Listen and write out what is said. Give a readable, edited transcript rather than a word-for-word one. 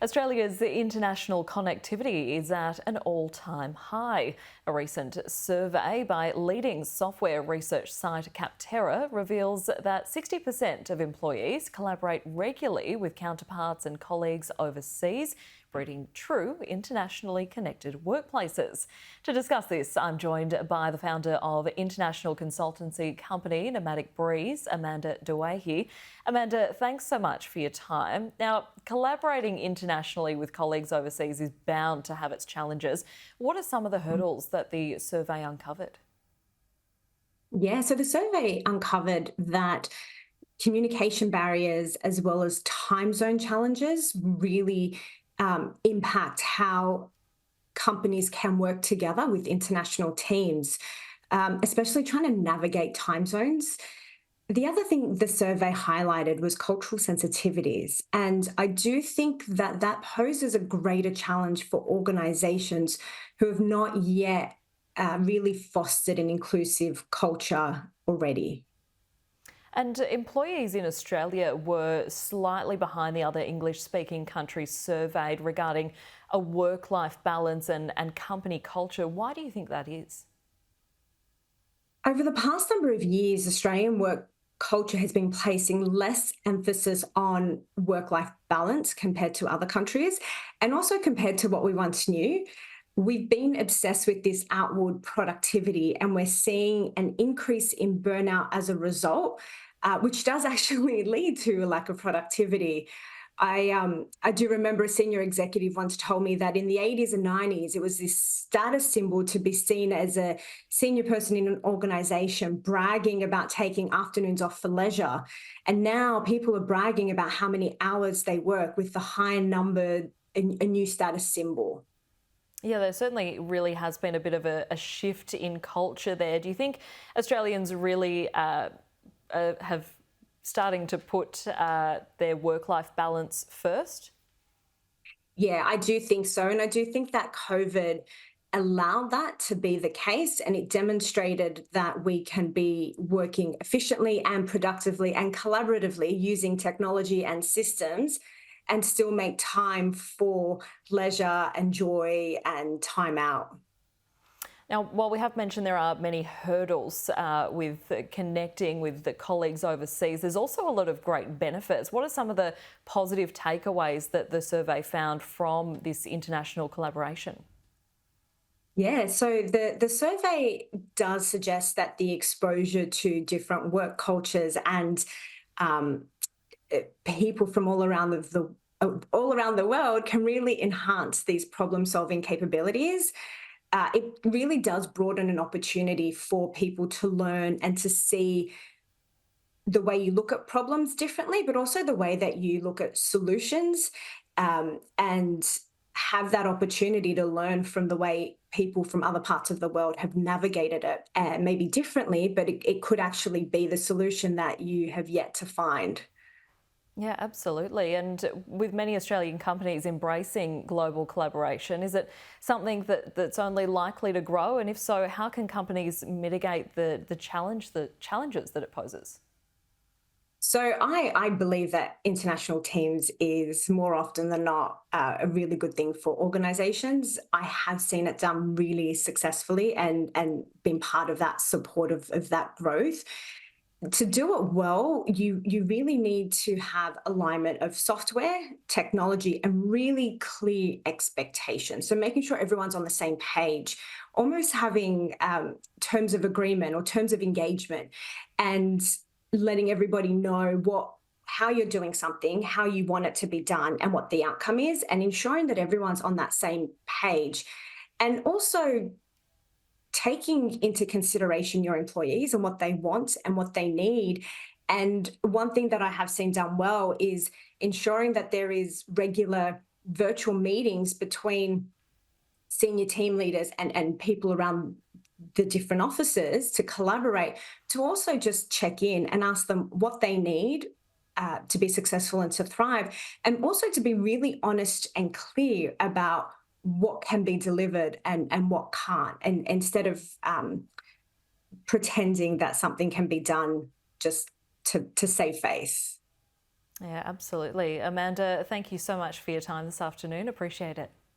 Australia's international connectivity is at an all-time high. A recent survey by leading software research site Capterra reveals that 60% of employees collaborate regularly with counterparts and colleagues overseas, breeding true internationally connected workplaces. To discuss this, I'm joined by the founder of international consultancy company Nomadic Breeze, Amanda Doueihi. Amanda, thanks so much for your time. Now, collaborating internationally with colleagues overseas is bound to have its challenges. What are some of the hurdles that the survey uncovered? Yeah, so the survey uncovered that communication barriers as well as time zone challenges really impact how companies can work together with international teams, especially trying to navigate time zones. The other thing the survey highlighted was cultural sensitivities. And I do think that that poses a greater challenge for organizations who have not yet really fostered an inclusive culture already. And employees in Australia were slightly behind the other English-speaking countries surveyed regarding a work-life balance and company culture. Why do you think that is? Over the past number of years, Australian work culture has been placing less emphasis on work life balance compared to other countries, and also compared to what we once knew. We've been obsessed with this outward productivity, and we're seeing an increase in burnout as a result, which does actually lead to a lack of productivity. I do remember a senior executive once told me that in the 80s and 90s, it was this status symbol to be seen as a senior person in an organization bragging about taking afternoons off for leisure. And now people are bragging about how many hours they work with the high number, a new status symbol. Yeah, there certainly really has been a bit of a shift in culture there. Do you think Australians really have starting to put their work-life balance first? Yeah, I do think so. And I do think that COVID allowed that to be the case. And it demonstrated that we can be working efficiently and productively and collaboratively using technology and systems and still make time for leisure and joy and time out. Now, while we have mentioned there are many hurdles with connecting with the colleagues overseas, there's also a lot of great benefits. What are some of the positive takeaways that the survey found from this international collaboration? Yeah, so the survey does suggest that the exposure to different work cultures and um, people from all around the world can really enhance these problem solving capabilities. It really does broaden an opportunity for people to learn and to see the way you look at problems differently, but also the way that you look at solutions, and have that opportunity to learn from the way people from other parts of the world have navigated it, maybe differently, but it could actually be the solution that you have yet to find. Yeah, absolutely. And with many Australian companies embracing global collaboration, is it something that's only likely to grow? And if so, how can companies mitigate the challenges that it poses? So I believe that international teams is more often than not a really good thing for organizations. I have seen it done really successfully and been part of that support of that growth. To do it well, you really need to have alignment of software, technology, and really clear expectations. So making sure everyone's on the same page, almost having terms of agreement or terms of engagement, and letting everybody know how you're doing something, how you want it to be done, and what the outcome is, and ensuring that everyone's on that same page. And also taking into consideration your employees and what they want and what they need. And one thing that I have seen done well is ensuring that there is regular virtual meetings between senior team leaders and people around the different offices to collaborate, to also just check in and ask them what they need to be successful and to thrive, and also to be really honest and clear about what can be delivered and what can't, and instead of pretending that something can be done just to save face. Yeah, absolutely. Amanda, thank you so much for your time this afternoon. Appreciate it.